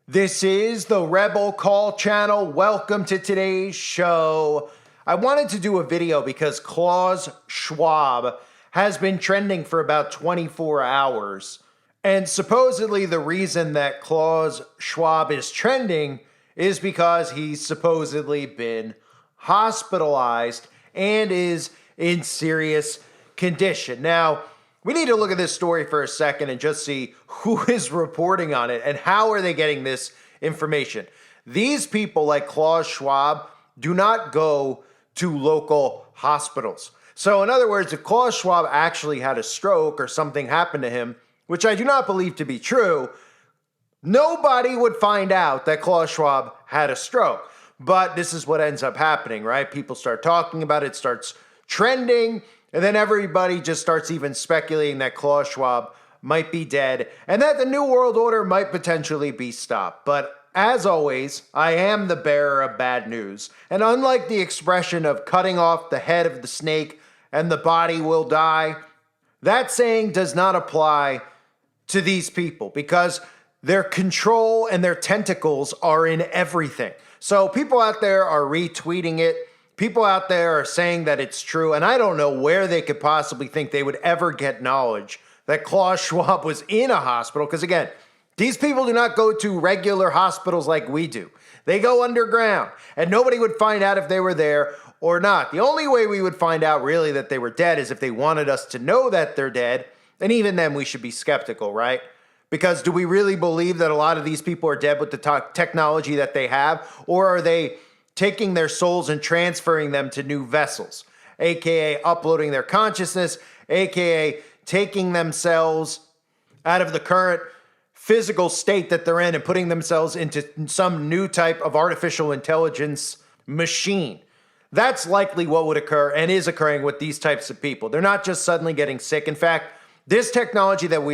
This is the Rebel Call channel. Welcome to today's show. I wanted to do a video because Klaus Schwab has been trending for about 24 hours. And supposedly the reason that Klaus Schwab is trending is because he's supposedly been hospitalized and is in serious condition. Now, we need to look at this story for a second and just see who is reporting on it and how are they getting this information. These people like Klaus Schwab do not go to local hospitals. So in other words, if Klaus Schwab actually had a stroke or something happened to him, which I do not believe to be true, nobody would find out that Klaus Schwab had a stroke. But this is what ends up happening, right? People start talking about it, starts trending, and then everybody just starts even speculating that Klaus Schwab might be dead and that the New World Order might potentially be stopped. But as always, I am the bearer of bad news. And unlike the expression of cutting off the head of the snake and the body will die, that saying does not apply to these people because their control and their tentacles are in everything. So people out there are retweeting it. People out there are saying that it's true, and I don't know where they could possibly think they would ever get knowledge that Klaus Schwab was in a hospital, because again, these people do not go to regular hospitals like we do. They go underground, and nobody would find out if they were there or not. The only way we would find out really that they were dead is if they wanted us to know that they're dead, and even then we should be skeptical, right? Because do we really believe that a lot of these people are dead with the technology that they have, or are they taking their souls and transferring them to new vessels, aka uploading their consciousness, aka taking themselves out of the current physical state that they're in and putting themselves into some new type of artificial intelligence machine. That's likely what would occur and is occurring with these types of people. They're not just suddenly getting sick. In fact, this technology that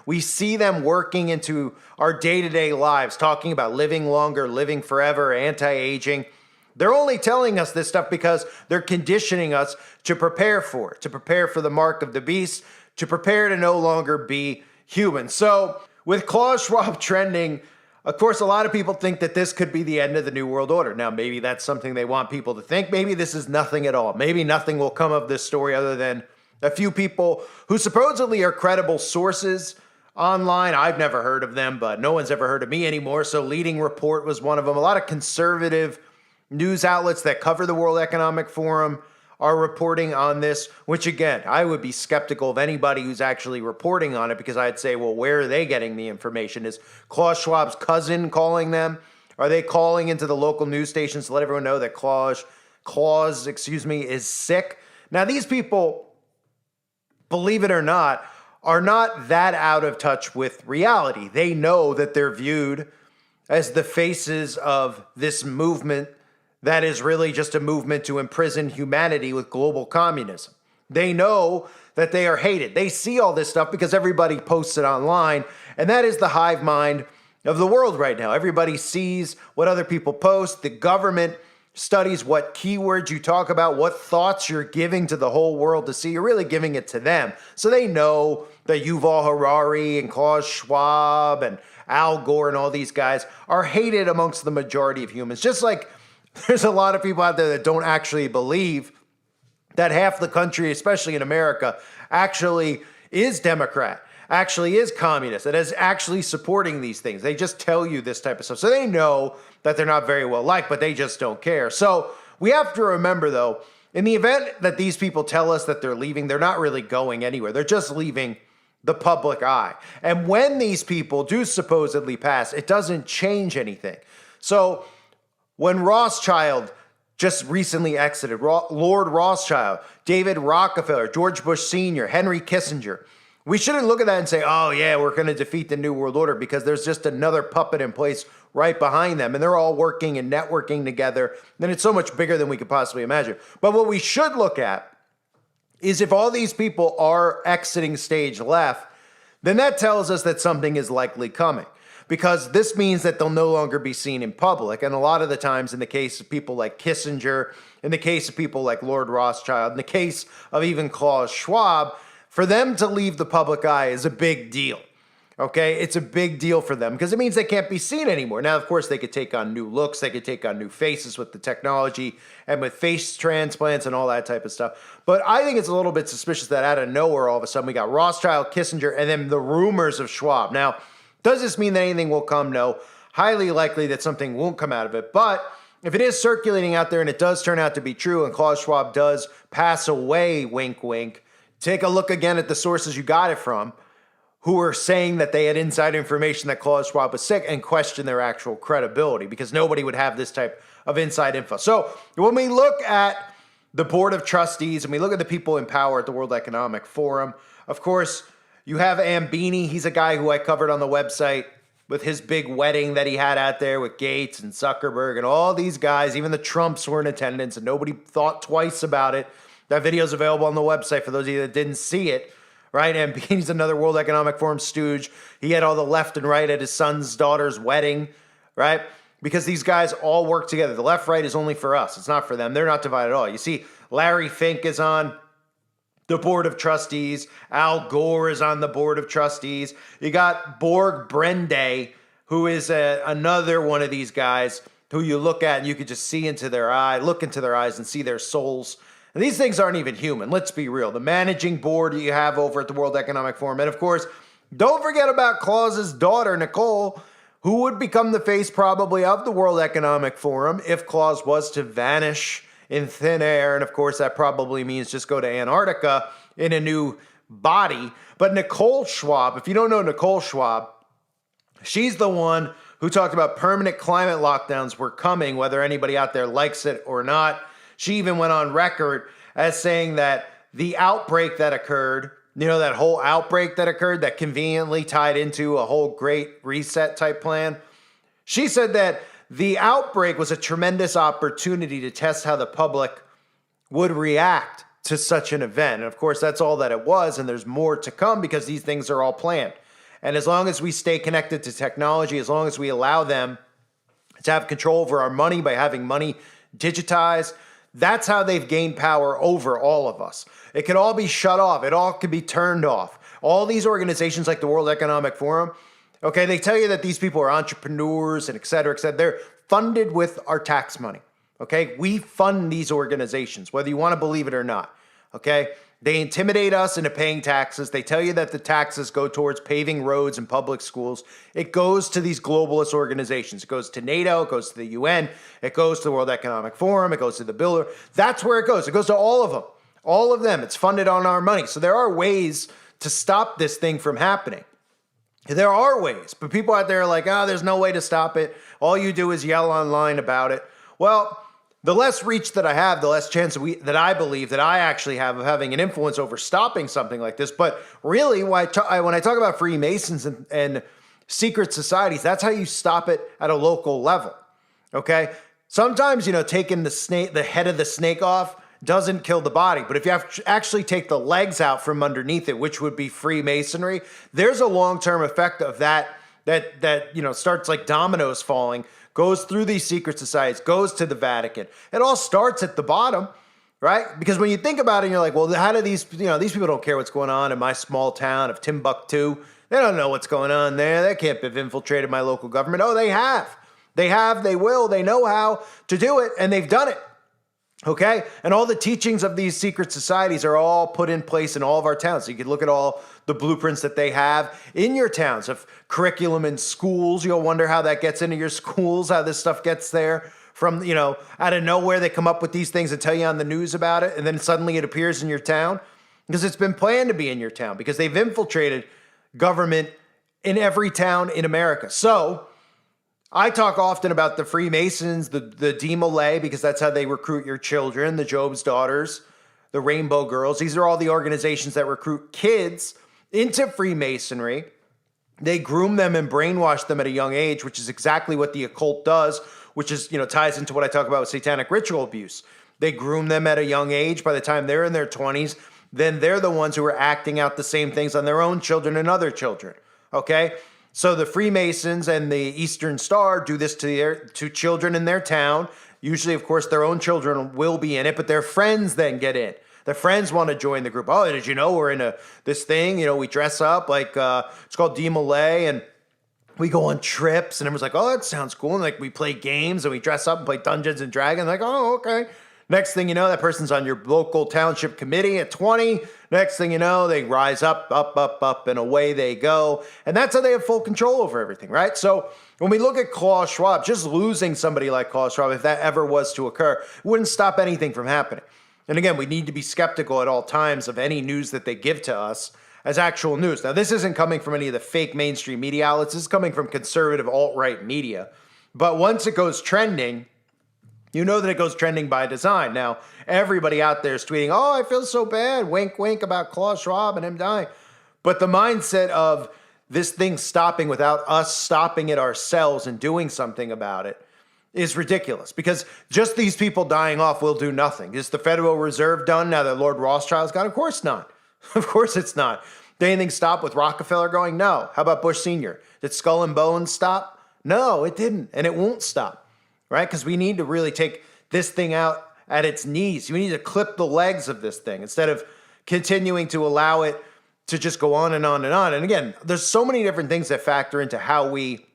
we see them working into our day-to-day lives, talking about living longer, living forever, anti-aging, they're only telling us this stuff because they're conditioning us to prepare for it, to prepare for the mark of the beast, to prepare to no longer be human. So with Klaus Schwab trending, of course, a lot of people think that this could be the end of the New World Order. Now, maybe that's something they want people to think. Maybe this is nothing at all. Maybe nothing will come of this story other than a few people who supposedly are credible sources online. I've never heard of them, but no one's ever heard of me anymore. So Leading Report was one of them. A lot of conservative news outlets that cover the World Economic Forum are reporting on this, which again, I would be skeptical of anybody who's actually reporting on it because I'd say, well, where are they getting the information? Is Klaus Schwab's cousin calling them? Are they calling into the local news stations to let everyone know that Klaus, is sick? Now, these people, believe it or not, are not that out of touch with reality. They know that they're viewed as the faces of this movement that is really just a movement to imprison humanity with global communism. They know that they are hated. They see all this stuff because everybody posts it online, and that is the hive mind of the world right now. Everybody sees what other people post. The government studies what keywords you talk about, what thoughts you're giving to the whole world to see. You're really giving it to them. So they know that Yuval Harari and Klaus Schwab and Al Gore and all these guys are hated amongst the majority of humans, just like there's a lot of people out there that don't actually believe that half the country, especially in America, actually is Democrat, actually is communist, and is actually supporting these things. They just tell you this type of stuff. So they know that they're not very well liked, but they just don't care. So we have to remember, though, in the event that these people tell us that they're leaving, they're not really going anywhere. They're just leaving the public eye. And when these people do supposedly pass, it doesn't change anything. So when Rothschild just recently exited, Lord Rothschild, David Rockefeller, George Bush Sr., Henry Kissinger, we shouldn't look at that and say, oh yeah, we're going to defeat the New World Order because there's just another puppet in place right behind them and they're all working and networking together. Then it's so much bigger than we could possibly imagine. But what we should look at is if all these people are exiting stage left, then that tells us that something is likely coming. Because this means that they'll no longer be seen in public. And a lot of the times in the case of people like Kissinger, in the case of people like Lord Rothschild, in the case of even Klaus Schwab, for them to leave the public eye is a big deal. Okay, it's a big deal for them because it means they can't be seen anymore. Now, of course, they could take on new looks, they could take on new faces with the technology and with face transplants and all that type of stuff. But I think it's a little bit suspicious that out of nowhere, all of a sudden, we got Rothschild, Kissinger, and then the rumors of Schwab. Now, does this mean that anything will come? No. Highly likely that something won't come out of it. But if it is circulating out there and it does turn out to be true and Klaus Schwab does pass away, wink, wink, take a look again at the sources you got it from, who are saying that they had inside information that Klaus Schwab was sick, and question their actual credibility, because nobody would have this type of inside info. So when we look at the board of trustees and we look at the people in power at the World Economic Forum, of course, you have Ambini. He's a guy who I covered on the website with his big wedding that he had out there with Gates and Zuckerberg and all these guys. Even the Trumps were in attendance and nobody thought twice about it. That video is available on the website for those of you that didn't see it. Right, and he's another World Economic Forum stooge. He had all the left and right at his son's daughter's wedding, right? Because these guys all work together. The left-right is only for us. It's not for them. They're not divided at all. You see, Larry Fink is on the board of trustees. Al Gore is on the board of trustees. You got Borg Brende, who is another one of these guys who you look at and you could just see into their eye, look into their eyes and see their souls. And these things aren't even human. Let's be real. The managing board you have over at the World Economic Forum. And of course, don't forget about Klaus's daughter, Nicole, who would become the face probably of the World Economic Forum if Klaus was to vanish in thin air. And of course, that probably means just go to Antarctica in a new body. But Nicole Schwab, if you don't know Nicole Schwab, she's the one who talked about permanent climate lockdowns were coming, whether anybody out there likes it or not. She even went on record as saying that the outbreak that occurred, that whole outbreak that occurred that conveniently tied into a whole great reset type plan. She said that the outbreak was a tremendous opportunity to test how the public would react to such an event. And of course, that's all that it was. And there's more to come because these things are all planned. And as long as we stay connected to technology, as long as we allow them to have control over our money by having money digitized, that's how they've gained power over all of us. It could all be shut off. It all could be turned off. All these organizations like the World Economic Forum, okay, they tell you that these people are entrepreneurs and et cetera, et cetera. They're funded with our tax money, okay? We fund these organizations, whether you want to believe it or not, okay? They intimidate us into paying taxes. They tell you that the taxes go towards paving roads and public schools. It goes to these globalist organizations. It goes to NATO. It goes to the UN. It goes to the World Economic Forum. It goes to the Builder. That's where it goes. It goes to all of them. All of them. It's funded on our money. So there are ways to stop this thing from happening. There are ways. But people out there are like, there's no way to stop it. All you do is yell online about it. Well, the less reach that I have, the less chance that I believe that I actually have of having an influence over stopping something like this. But really, when I talk about Freemasons and secret societies, that's how you stop it at a local level, okay? Sometimes, taking the head of the snake off doesn't kill the body. But if you have to actually take the legs out from underneath it, which would be Freemasonry, there's a long-term effect of that starts like dominoes falling, goes through these secret societies, goes to the Vatican. It all starts at the bottom, right? Because when you think about it, you're like, well, how do these people don't care what's going on in my small town of Timbuktu. They don't know what's going on there. They can't have infiltrated my local government. Oh, they have. They will. They know how to do it, and they've done it. Okay? And all the teachings of these secret societies are all put in place in all of our towns. So you can look at all the blueprints that they have in your towns of curriculum in schools. You'll wonder how that gets into your schools, how this stuff gets there from, out of nowhere. They come up with these things and tell you on the news about it. And then suddenly it appears in your town because it's been planned to be in your town because they've infiltrated government in every town in America. So I talk often about the Freemasons, the Demolay, because that's how they recruit your children, the Job's Daughters, the Rainbow Girls. These are all the organizations that recruit kids into Freemasonry. They groom them and brainwash them at a young age, which is exactly what the occult does, which is, ties into what I talk about with satanic ritual abuse. They groom them at a young age. By the time they're in their 20s, then they're the ones who are acting out the same things on their own children and other children, okay? So the Freemasons and the Eastern Star do this to children in their town. Usually, of course, their own children will be in it, but their friends then get in. Their friends want to join the group. Oh, did you know we're in this thing? We dress up like it's called Demolay, and we go on trips, and everyone's like, oh, that sounds cool. And like we play games and we dress up and play Dungeons and Dragons. Like, oh, okay. Next thing you know, that person's on your local township committee at 20. Next thing you know, they rise up, and away they go. And that's how they have full control over everything, right? So when we look at Klaus Schwab, just losing somebody like Klaus Schwab, if that ever was to occur, wouldn't stop anything from happening. And again, we need to be skeptical at all times of any news that they give to us as actual news. Now, this isn't coming from any of the fake mainstream media outlets. This is coming from conservative alt-right media. But once it goes trending, you know that it goes trending by design. Now, everybody out there is tweeting, oh, I feel so bad, wink, wink, about Klaus Schwab and him dying. But the mindset of this thing stopping without us stopping it ourselves and doing something about it is ridiculous, because just these people dying off will do nothing. Is the Federal Reserve done now that Lord Rothschild's gone? Of course not. Of course it's not. Did anything stop with Rockefeller going? No. How about Bush Sr.? Did Skull and Bones stop? No, it didn't, and it won't stop. Right? Because we need to really take this thing out at its knees. We need to clip the legs of this thing instead of continuing to allow it to just go on and on and on. And again, there's so many different things that factor into how we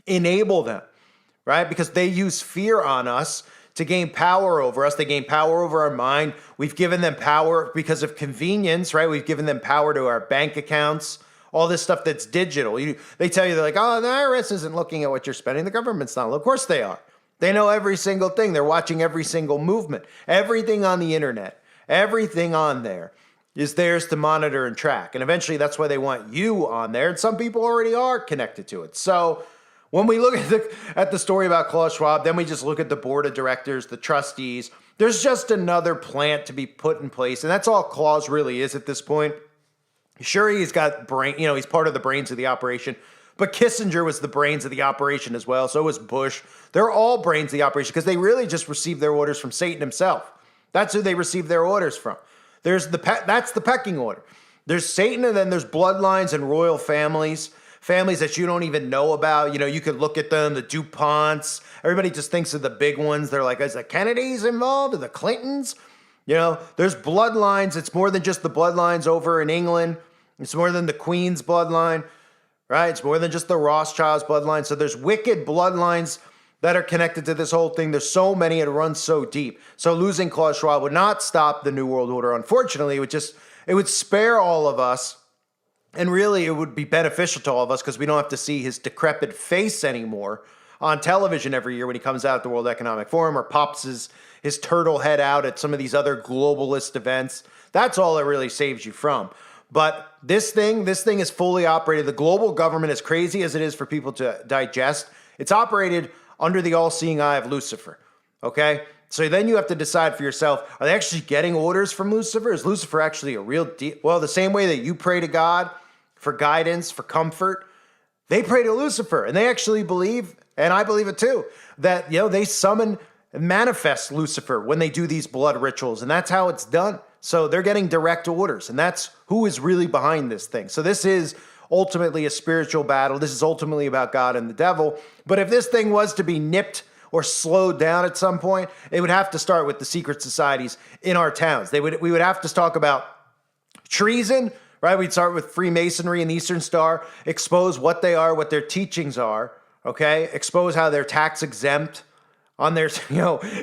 enable them, right? Because they use fear on us to gain power over us. They gain power over our mind. We've given them power because of convenience, right? We've given them power to our bank accounts, all this stuff that's digital. They tell you, they're like, oh, the IRS isn't looking at what you're spending. The government's not. Of course they are. They know every single thing. They're watching every single movement. Everything on the internet, everything on there is theirs to monitor and track. And eventually that's why they want you on there. And some people already are connected to it. So when we look at the story about Klaus Schwab, then we just look at the board of directors, the trustees. There's just another plant to be put in place. And that's all Klaus really is at this point. Sure, he's got brain, he's part of the brains of the operation. But Kissinger was the brains of the operation as well. So was Bush. They're all brains of the operation because they really just received their orders from Satan himself. That's who they received their orders from. That's the pecking order. There's Satan, and then there's bloodlines and royal families that you don't even know about. You could look at them, the DuPonts. Everybody just thinks of the big ones. They're like, is the Kennedys involved? Are the Clintons? There's bloodlines. It's more than just the bloodlines over in England. It's more than the Queen's bloodline. Right? It's more than just the Rothschilds bloodline. So there's wicked bloodlines that are connected to this whole thing. There's so many, it runs so deep. So losing Klaus Schwab would not stop the New World Order. Unfortunately, it would spare all of us. And really, it would be beneficial to all of us because we don't have to see his decrepit face anymore on television every year when he comes out at the World Economic Forum or pops his turtle head out at some of these other globalist events. That's all it really saves you from. But this thing is fully operated. The global government, as crazy as it is for people to digest, it's operated under the all-seeing eye of Lucifer, okay? So then you have to decide for yourself, are they actually getting orders from Lucifer? Is Lucifer actually a real deal? Well, the same way that you pray to God for guidance, for comfort, they pray to Lucifer. And they actually believe, and I believe it too, that they summon and manifest Lucifer when they do these blood rituals. And that's how it's done. So they're getting direct orders, and that's who is really behind this thing. So this is ultimately a spiritual battle. This is ultimately about God and the devil. But if this thing was to be nipped or slowed down at some point, it would have to start with the secret societies in our towns. We would have to talk about treason, right? We'd start with Freemasonry and the Eastern Star, expose what they are, what their teachings are, okay? Expose how they're tax exempt on their,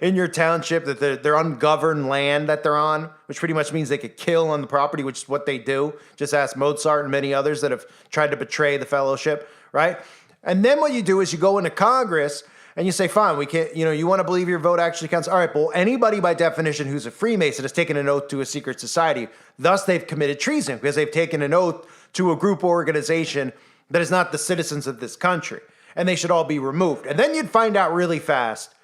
in your township, that they're ungoverned land that they're on, which pretty much means they could kill on the property, which is what they do. Just ask Mozart and many others that have tried to betray the fellowship, right? And then what you do is you go into Congress and you say, fine, we can't, you want to believe your vote actually counts. All right, well, anybody by definition who's a Freemason has taken an oath to a secret society. Thus, they've committed treason because they've taken an oath to a group or organization that is not the citizens of this country. And they should all be removed. And then you'd find out really fast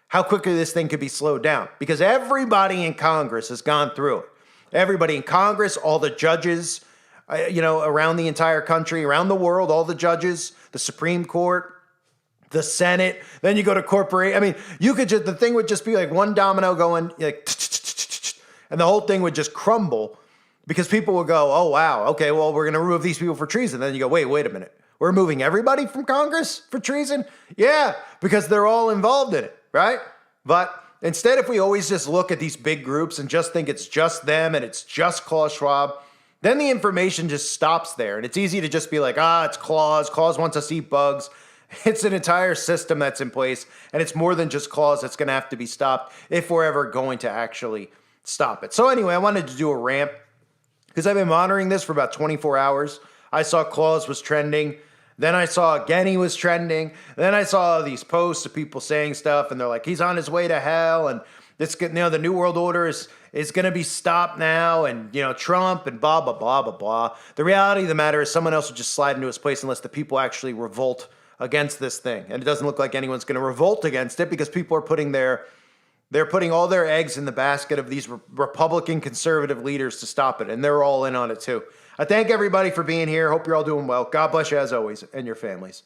how quickly this thing could be slowed down, because everybody in Congress has gone through it. Everybody in Congress, all the judges, around the entire country, around the world, all the judges, the Supreme Court, the Senate. Then you go to corporate. The thing would just be like one domino going, and the whole thing would just crumble because people would go, oh, wow, okay, well, we're going to remove these people for treason. Then you go, wait a minute. We're removing everybody from Congress for treason? Yeah, because they're all involved in it. Right? But Instead, if we always just look at these big groups and just think it's just them and it's just Klaus Schwab, then the information just stops there. And it's easy to just be like, it's Klaus. Klaus wants us to eat bugs. It's an entire system that's in place, and it's more than just Klaus that's going to have to be stopped if we're ever going to actually stop it. So anyway, I wanted to do a rant because I've been monitoring this for about 24 hours. I saw Klaus was trending. Then I saw again he was trending. Then I saw these posts of people saying stuff, and they're like, he's on his way to hell, and this, the New World Order is going to be stopped now, and Trump and blah blah blah blah blah. The reality of the matter is, someone else would just slide into his place unless the people actually revolt against this thing, and it doesn't look like anyone's going to revolt against it because people are putting all their eggs in the basket of these Republican conservative leaders to stop it, and they're all in on it too. I thank everybody for being here. Hope you're all doing well. God bless you as always and your families.